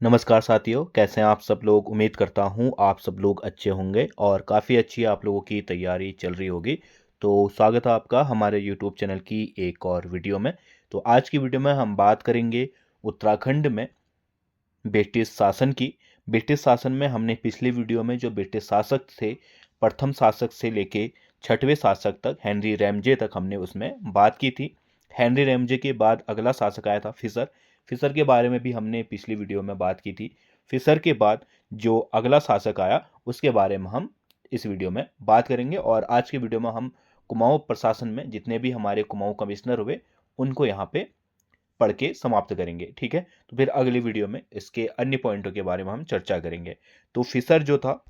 नमस्कार साथियों, कैसे हैं आप सब लोग। उम्मीद करता हूँ आप सब लोग अच्छे होंगे और काफ़ी अच्छी आप लोगों की तैयारी चल रही होगी। तो स्वागत है आपका हमारे यूट्यूब चैनल की एक और वीडियो में। तो आज की वीडियो में हम बात करेंगे उत्तराखंड में ब्रिटिश शासन की। ब्रिटिश शासन में हमने पिछली वीडियो में जो ब्रिटिश शासक थे, प्रथम शासक से लेके छठवें शासक तक, हेनरी रैमजे तक, हमने उसमें बात की थी। हेनरी रैमजे के बाद अगला शासक आया था फिशर। फिशर के बारे में भी हमने पिछली वीडियो में बात की थी। फिशर के बाद जो अगला शासक आया उसके बारे में हम इस वीडियो में बात करेंगे। और आज की वीडियो में हम कुमाऊं प्रशासन में जितने भी हमारे कुमाऊं कमिश्नर हुए उनको यहाँ पे पढ़ के समाप्त करेंगे। ठीक है, तो फिर अगली वीडियो में इसके अन्य पॉइंटों के बारे में हम चर्चा करेंगे। तो फिशर जो था,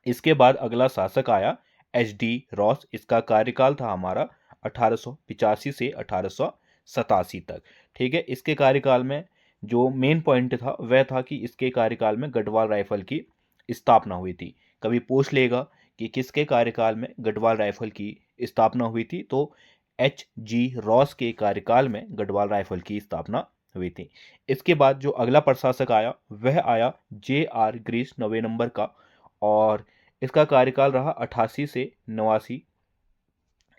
इसके बाद अगला शासक आया एच.डी. रॉस। इसका कार्यकाल था हमारा 1885 से 1887 तक। ठीक है, इसके कार्यकाल में जो मेन पॉइंट था वह था कि इसके कार्यकाल में गढ़वाल राइफल की स्थापना हुई थी। कभी पूछ लेगा कि किसके कार्यकाल में गढ़वाल राइफल की स्थापना हुई थी, तो एच.जी. रॉस के कार्यकाल में गढ़वाल राइफल की स्थापना हुई थी। इसके बाद जो अगला प्रशासक आया वह आया जे.आर. ग्रीस, 9वें नंबर का। और इसका कार्यकाल रहा 88 से 89,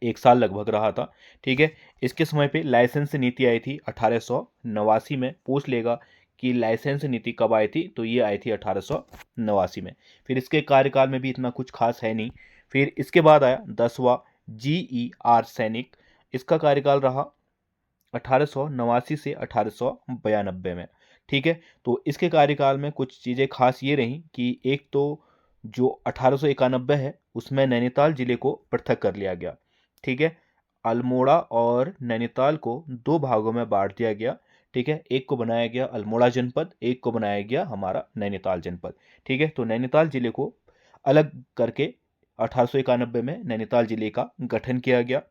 एक साल लगभग रहा था। ठीक है, इसके समय पे लाइसेंस नीति आई थी 1889 में। पूछ लेगा कि लाइसेंस नीति कब आई थी, तो ये आई थी 1889 में। फिर इसके कार्यकाल में भी इतना कुछ खास है नहीं। फिर इसके बाद आया 10वां जी.ई.आर. सैनिक। इसका कार्यकाल रहा 1889 से 1892 में। ठीक है, तो इसके कार्यकाल में कुछ चीज़ें खास ये रही कि एक तो जो 1891 है उसमें नैनीताल जिले को पृथक कर लिया गया। ठीक है, अल्मोड़ा और नैनीताल को दो भागों में बांट दिया गया। ठीक है, एक को बनाया गया अल्मोड़ा जनपद, एक को बनाया गया हमारा नैनीताल जनपद। ठीक है, तो नैनीताल जिले को अलग करके 1891 में नैनीताल जिले का गठन किया गया।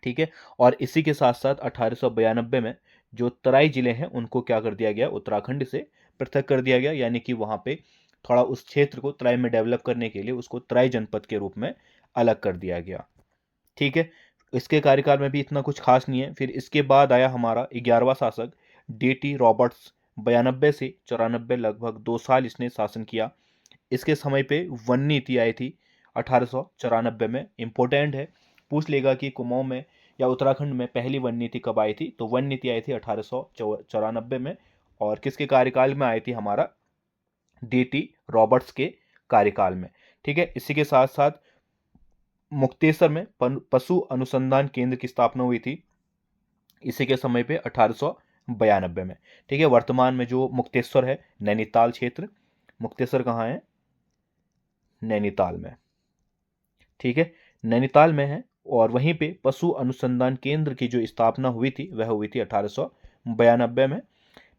ठीक है, और इसी के साथ साथ 1892 में जो तराई जिले हैं उनको क्या कर दिया गया, उत्तराखंड से पृथक कर दिया गया। यानी कि वहाँ पे थोड़ा उस क्षेत्र को तराई में डेवलप करने के लिए उसको तराई जनपद के रूप में अलग कर दिया गया। ठीक है, इसके कार्यकाल में भी इतना कुछ खास नहीं है। फिर इसके बाद आया हमारा 11वां शासक डी.टी. रॉबर्ट्स। 92 से 94, लगभग 2 साल इसने शासन किया। इसके समय पे वन नीति आई थी 1894 में। इम्पोर्टेंट है, पूछ लेगा कि कुमाऊं में या उत्तराखंड में पहली वन नीति कब आई थी, तो वन नीति आई थी 1894 में। और किसके कार्यकाल में आई थी, हमारा डी.टी. रॉबर्ट्स के कार्यकाल में। ठीक है, इसी के साथ साथ मुक्तेश्वर में पशु अनुसंधान केंद्र की स्थापना हुई थी इसी के समय पे 1892 में। ठीक है, वर्तमान में जो मुक्तेश्वर है नैनीताल क्षेत्र, मुक्तेश्वर कहाँ है, नैनीताल में। ठीक है, नैनीताल में है। और वहीं पे पशु अनुसंधान केंद्र की जो स्थापना हुई थी वह हुई थी 1892 में।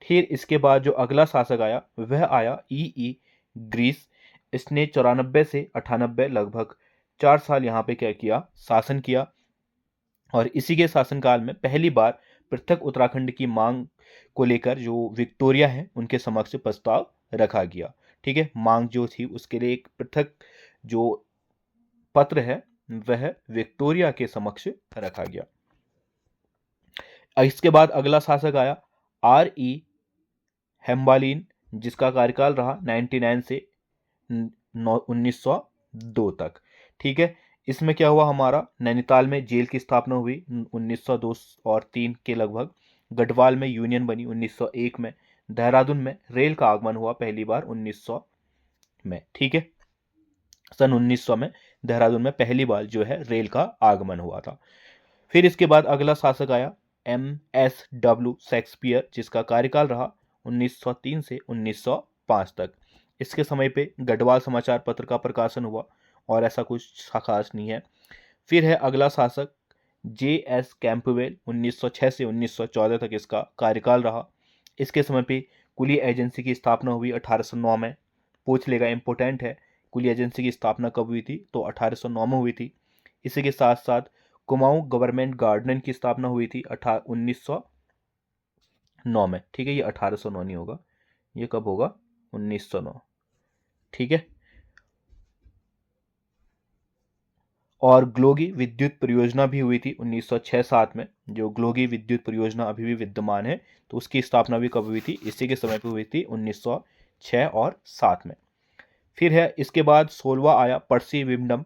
फिर इसके बाद जो अगला शासक आया वह आया ई ग्रीस। इसने 94 से 98, लगभग 4 साल यहाँ पे क्या किया, शासन किया। और इसी के शासनकाल में पहली बार पृथक उत्तराखंड की मांग को लेकर जो विक्टोरिया है उनके समक्ष प्रस्ताव रखा गया। ठीक है, मांग जो थी उसके लिए एक पृथक जो पत्र है वह विक्टोरिया के समक्ष रखा गया। इसके बाद अगला शासक आया R.E. हेम्बालिन, जिसका कार्यकाल रहा 99 से 1902 तक। ठीक है, इसमें क्या हुआ, हमारा नैनीताल में जेल की स्थापना हुई 1902 और 3 के लगभग। गढ़वाल में यूनियन बनी 1901 में। देहरादून में रेल का आगमन हुआ पहली बार 1900 में। ठीक है, सन 1900 में देहरादून में पहली बार जो है रेल का आगमन हुआ था। फिर इसके बाद अगला शासक आया M.S.W. शेक्सपियर, जिसका कार्यकाल रहा 1903 से 1905 तक। इसके समय पे गढ़वाल समाचार पत्र का प्रकाशन हुआ और ऐसा कुछ खास नहीं है। फिर है अगला शासक J.S. कैंपबेल। 1906 से 1914 तक इसका कार्यकाल रहा। इसके समय पे कुली एजेंसी की स्थापना हुई 1809 में। पूछ लेगा, इंपॉर्टेंट है, कुली एजेंसी की स्थापना कब हुई थी, तो 1809 में हुई थी। इसी के साथ साथ कुमाऊं गवर्नमेंट गार्डन की स्थापना हुई थी 1909 में। ठीक है, ये 1809 नहीं होगा, ये कब होगा, 1909। ठीक है, और ग्लोगी विद्युत परियोजना भी हुई थी 1906-7 में। जो ग्लोगी विद्युत परियोजना अभी भी विद्यमान है, तो उसकी स्थापना भी कब हुई थी? इसी के समय पे हुई थी 1906 और 7 में। फिर है इसके बाद 16वां आया पर्सी विम्डम,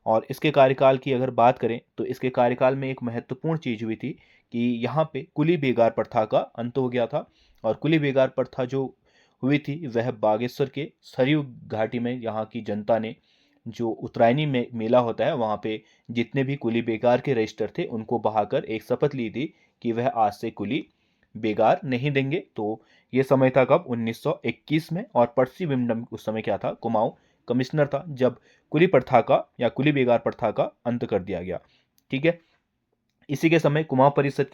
और इसके कार्यकाल की अगर बात करें तो इसके कार्यकाल में एक महत्वपूर्ण चीज हुई थी कि यहाँ पे कुली बेगार प्रथा का अंत हो गया था। और कुली बेगार प्रथा जो हुई थी वह बागेश्वर के सरयू घाटी में यहाँ की जनता ने, जो उत्तरायणी में मेला होता है वहाँ पे जितने भी कुली बेगार के रजिस्टर थे उनको बहाकर एक शपथ ली थी कि वह आज से कुली बेगार नहीं देंगे। तो ये समय था कब? 1921 में। और पर्सी विम्डम उस समय क्या था? कुमाऊं कमिश्नर था जब कुली प्रथा का या कुली बेगार प्रथा का अंत कर दिया गया। ठीक है, इसी के समय कुमाऊं परिषद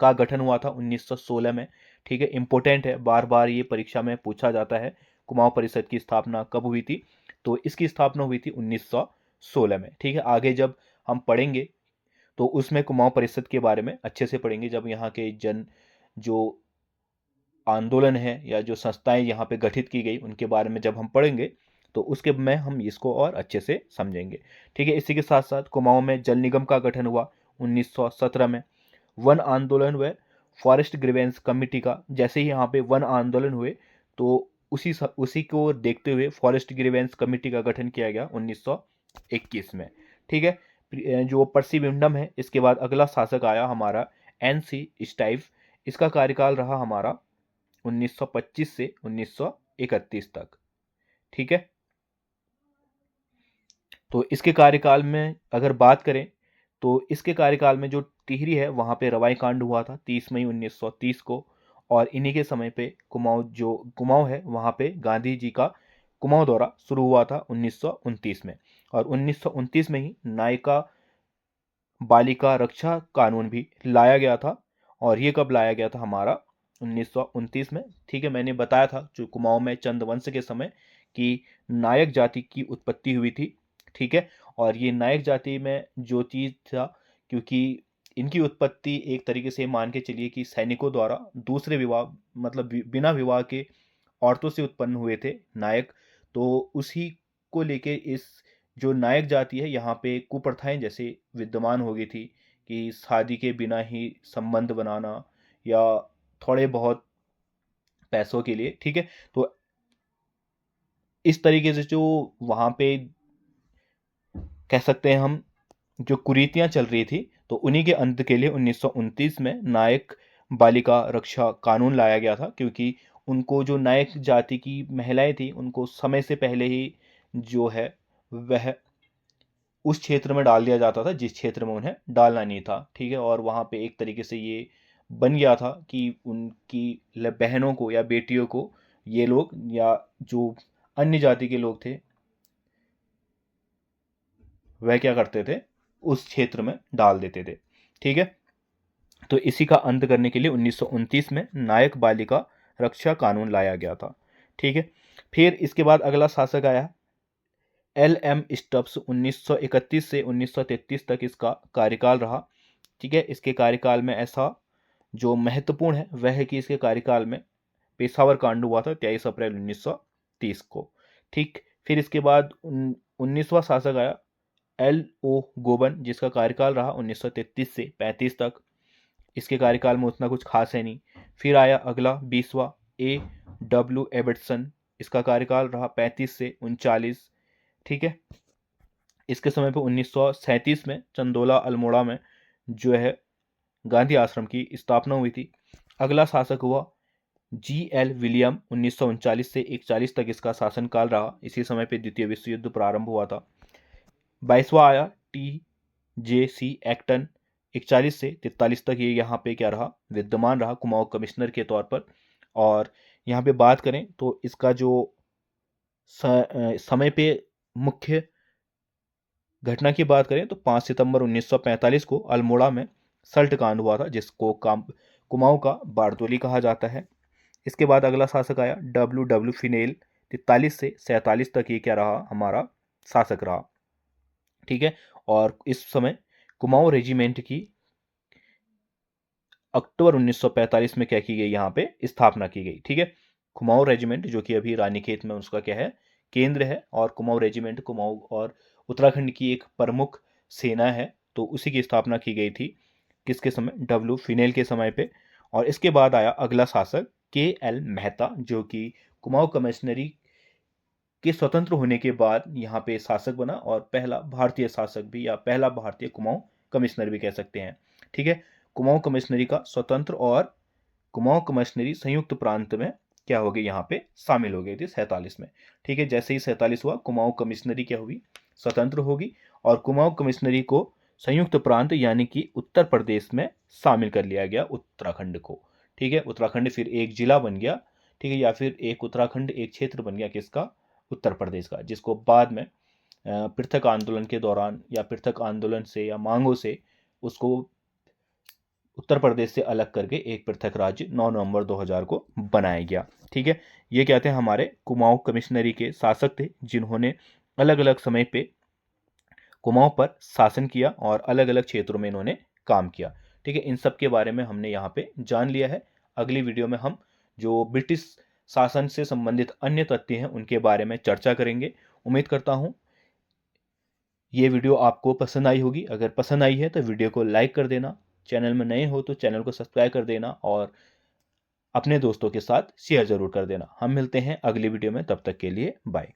का गठन हुआ था 1916 में। ठीक है, इंपॉर्टेंट है, बार बार ये परीक्षा में पूछा जाता है कुमाऊं परिषद की स्थापना कब हुई थी? तो इसकी स्थापना हुई थी 1916 में। ठीक है, आगे जब हम पढ़ेंगे तो उसमें कुमाऊं परिषद के बारे में अच्छे से पढ़ेंगे, जब यहाँ के जो आंदोलन है या जो संस्थाएं यहाँ पे गठित की गई उनके बारे में जब हम पढ़ेंगे तो उसके में हम इसको और अच्छे से समझेंगे। ठीक है, इसी के साथ साथ कुमाऊं में जल निगम का गठन हुआ 1917 में। वन आंदोलन व फॉरेस्ट ग्रीवेंस कमेटी का, जैसे ही यहाँ पे वन आंदोलन हुए तो उसी को देखते हुए फॉरेस्ट ग्रीवेंस कमेटी का गठन किया गया 1921 में। ठीक है, जो पर्सी विंडम है इसके बाद अगला शासक आया हमारा एनसी स्टाइव। इसका कार्यकाल रहा हमारा 1925 से 1931 तक। ठीक है, तो इसके कार्यकाल में अगर बात करें तो इसके कार्यकाल में जो टिहरी है वहां पे रवाई कांड हुआ था 30 मई 1930 को। और इन्हीं के समय पे कुमाऊं है वहां पे गांधी जी का कुमाऊं दौरा शुरू हुआ था 1929 में। और 1929 में ही नायिका बालिका रक्षा कानून भी लाया गया था। और ये कब लाया गया था? हमारा 1929 में। ठीक है, मैंने बताया था जो कुमाऊं में चंद्रवंश के समय की नायक जाति की उत्पत्ति हुई थी। ठीक है, और ये नायक जाति में जो चीज था, क्योंकि इनकी उत्पत्ति एक तरीके से मान के चलिए कि सैनिकों द्वारा दूसरे विवाह मतलब बिना विवाह के औरतों से उत्पन्न हुए थे नायक। तो उसी को लेके इस जो नायक जाति है यहाँ पे कुप्रथाएं जैसे विद्यमान हो गई थी कि शादी के बिना ही संबंध बनाना या थोड़े बहुत पैसों के लिए। ठीक है, तो इस तरीके से जो वहाँ पे कह सकते हैं हम जो कुरीतियां चल रही थी, तो उन्हीं के अंत के लिए 1929 में नायक बालिका रक्षा कानून लाया गया था। क्योंकि उनको जो नायक जाति की महिलाएं थी उनको समय से पहले ही जो है वह उस क्षेत्र में डाल दिया जाता था जिस क्षेत्र में उन्हें डालना नहीं था। ठीक है, और वहाँ पे एक तरीके से ये बन गया था कि उनकी बहनों को या बेटियों को ये लोग या जो अन्य जाति के लोग थे वह क्या करते थे? उस क्षेत्र में डाल देते थे। ठीक है, तो इसी का अंत करने के लिए 1929 में नायक बालिका रक्षा कानून लाया गया था। ठीक है, फिर इसके बाद अगला शासक आया एल एम स्टब्स। 1931 से 1933 तक इसका कार्यकाल रहा। ठीक है, इसके कार्यकाल में ऐसा जो महत्वपूर्ण है वह है कि इसके कार्यकाल में पेशावर कांड हुआ था 23 अप्रैल 1930 को। ठीक, फिर इसके बाद 19वां शासक आया एल ओ गोबन, जिसका कार्यकाल रहा 1933 से 35 तक। इसके कार्यकाल में उतना कुछ खास है नहीं। फिर आया अगला 20वां ए डब्ल्यू एबर्टसन। इसका कार्यकाल रहा 35 से 39। ठीक है, इसके समय पे 1937 में चंदोला अल्मोड़ा में जो है गांधी आश्रम की स्थापना हुई थी। अगला शासक हुआ जी एल विलियम। 1939 से 41 तक इसका शासनकाल रहा। इसी समय पे द्वितीय विश्व युद्ध प्रारंभ हुआ था। 22वां आया टी जे सी एक्टन। 41 से 43 तक ये यहाँ पे क्या रहा? विद्यमान रहा कुमाऊं कमिश्नर के तौर पर। और यहाँ पे बात करें तो इसका जो समय पे मुख्य घटना की बात करें तो 5 सितंबर 1945 को अल्मोड़ा में सल्ट कांड हुआ था, जिसको कुमाऊं का बारदोली कहा जाता है। इसके बाद अगला शासक आया डब्ल्यू डब्ल्यू फिनेल। 43 से 47 तक ये क्या रहा? हमारा शासक रहा। ठीक है, और इस समय कुमाऊं रेजिमेंट की अक्टूबर 1945 में क्या की गई? यहाँ पे स्थापना की गई। ठीक है, कुमाऊं रेजिमेंट जो कि अभी रानीखेत में उसका क्या है? केंद्र है। और कुमाऊं रेजिमेंट कुमाऊं और उत्तराखंड की एक प्रमुख सेना है, तो उसी की स्थापना की गई थी किसके समय, डब्ल्यू फिनेल के समय पे। और इसके बाद आया अगला शासक के.एल. मेहता, जो कि कुमाऊं कमिश्नरी के स्वतंत्र होने के बाद यहाँ पे शासक बना और पहला भारतीय शासक भी, या पहला भारतीय कुमाऊं कमिश्नर भी कह सकते हैं। ठीक है, कुमाऊं कमिश्नरी का स्वतंत्र और कुमाऊं कमिश्नरी संयुक्त प्रांत में क्या हो गई, यहाँ पे शामिल हो गई थी 47 में। ठीक है, जैसे ही 47 हुआ, कुमाऊं कमिश्नरी क्या हुई, स्वतंत्र होगी और कुमाऊं कमिश्नरी को संयुक्त प्रांत यानी कि उत्तर प्रदेश में शामिल कर लिया गया, उत्तराखंड को। ठीक है, उत्तराखंड फिर एक जिला बन गया। ठीक है, या फिर एक उत्तराखंड एक क्षेत्र बन गया किसका, उत्तर प्रदेश का, जिसको बाद में पृथक आंदोलन के दौरान या पृथक आंदोलन से या मांगों से उसको उत्तर प्रदेश से अलग करके एक पृथक राज्य 9 नवंबर 2000 को बनाया गया। ठीक है, ये क्या थे, हमारे कुमाऊं कमिश्नरी के शासक थे, जिन्होंने अलग अलग समय पे कुमाऊं पर शासन किया और अलग अलग क्षेत्रों में इन्होंने काम किया। ठीक है, इन सब के बारे में हमने यहाँ पे जान लिया है। अगली वीडियो में हम जो ब्रिटिश शासन से संबंधित अन्य तथ्य हैं उनके बारे में चर्चा करेंगे। उम्मीद करता हूँ ये वीडियो आपको पसंद आई होगी। अगर पसंद आई है तो वीडियो को लाइक कर देना, चैनल में नए हो तो चैनल को सब्सक्राइब कर देना और अपने दोस्तों के साथ शेयर ज़रूर कर देना। हम मिलते हैं अगली वीडियो में, तब तक के लिए बाय।